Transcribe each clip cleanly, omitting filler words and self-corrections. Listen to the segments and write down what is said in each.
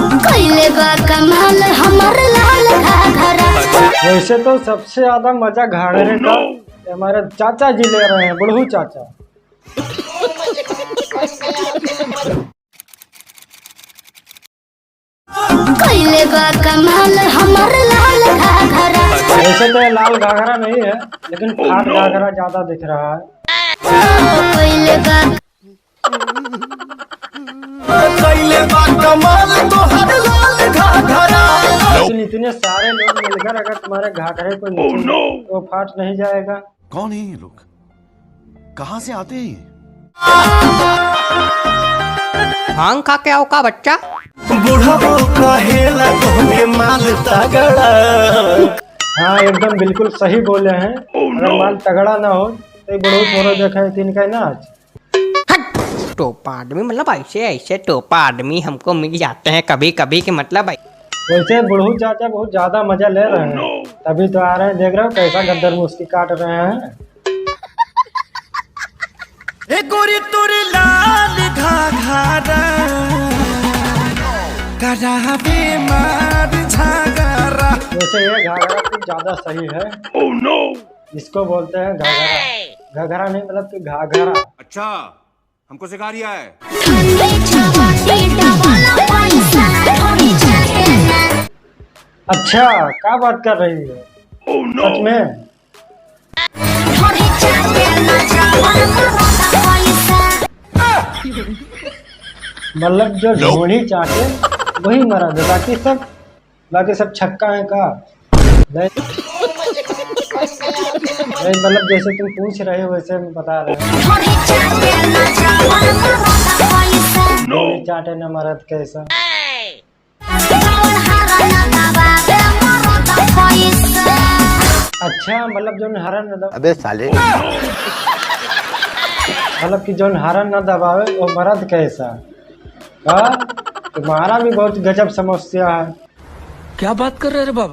कैले बा कमाल हमर लाल घाघरा। वैसे तो सबसे ज्यादा मजा घाघरे का हमारे चाचा जी ले रहे हैं, बुढ़ऊ चाचा। कैले बा कमाल हमर लाल घाघरा। वैसे तो ये लाल घाघरा नहीं है, लेकिन फाट घाघरा ज्यादा दिख रहा है। कैले बा कमाल तोहर लाल घाघरा। लेकिन इतने सारे लोग मिलकर अगर तुम्हारे घाघरे को नीचे तो फाट नहीं जाएगा। कौन है ये लोग, कहाँ से आते हैं ये? भांग खा के आओ का बच्चा? बुढ़ाओ कहेला तोहके माल तगड़ा। हाँ एकदम बिल्कुल सही बोले हैं। अगर माल तगड़ा ना हो तो बुढ़ऊ थोड़ा देखा है तीन का नाच। टोपा आदमी मतलब ऐसे ऐसे टोपा आदमी हमको मिल जाते हैं कभी कभी के मतलब। वैसे बुढ़ऊ चाचा बहुत ज्यादा मजा ले रहे हैं, तभी तो आ रहे हैं। देख रहे हो कैसा गद्दर मुस्की काट रहे हैं। गोरी तोरे लाल घाघरा करावे मार झगड़ा। वैसे ये घाघरा कुछ ज्यादा सही है। इसको बोलते हैं घाघरा। घाघरा नहीं मतलब कि घाघरा। अच्छा, हमको सिखा रिया है। अच्छा क्या बात कर रही है? सच में? मतलब जो ढोली चाटे वही मर्द है, बाकी सब छक्का है का? नहीं मतलब जैसे तुम पूछ रहे हो वैसे हम बता रहे हैं। ढोली चाटे न मर्द कैसा। अच्छा मतलब जो हरन न अबे साले मतलब कि जो हरन न दबावे वो मर्द कैसा? हाँ तुम्हारा भी बहुत गजब समस्या है। क्या बात कर रहे रे बाबा?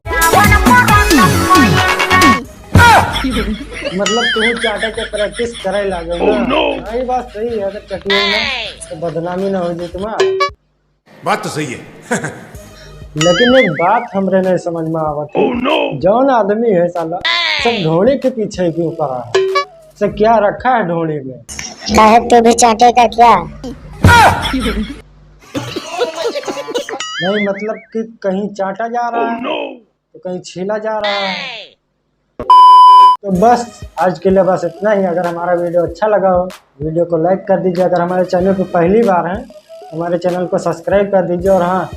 मतलब तुम चाटे के प्रैक्टिस करे लागे ना। हाँ ये बात सही है। अगर चटिए ना तो बदनामी ना हो जाए तुम्हारा। बात तो सही है। लेकिन एक बात हमरे नहीं समझ में आवत है। जौन आदमी है साला सब ढोली के पीछे क्यों पड़ा है? सब क्या रखा है ढोली में? साहब तो भी चाटे का क्या? नहीं मतलब कि कहीं चाटा जा रहा है तो कहीं छीला जा रहा है। तो बस आज के लिए बस इतना ही। अगर हमारा वीडियो अच्छा लगा हो वीडियो को लाइक कर दीजिए। अगर हमारे चैनल पर पहली बार हैं हमारे चैनल को सब्सक्राइब कर दीजिए। और हाँ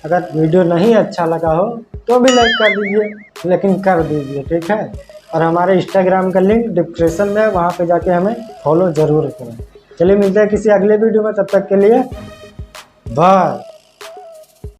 अगर वीडियो नहीं अच्छा लगा हो तो भी लाइक कर दीजिए, लेकिन कर दीजिए, ठीक है। और हमारे इंस्टाग्राम का लिंक डिस्क्रिप्शन में, वहाँ पे जाके हमें फॉलो ज़रूर करें। चलिए मिलते हैं किसी अगले वीडियो में, तब तक के लिए बाय।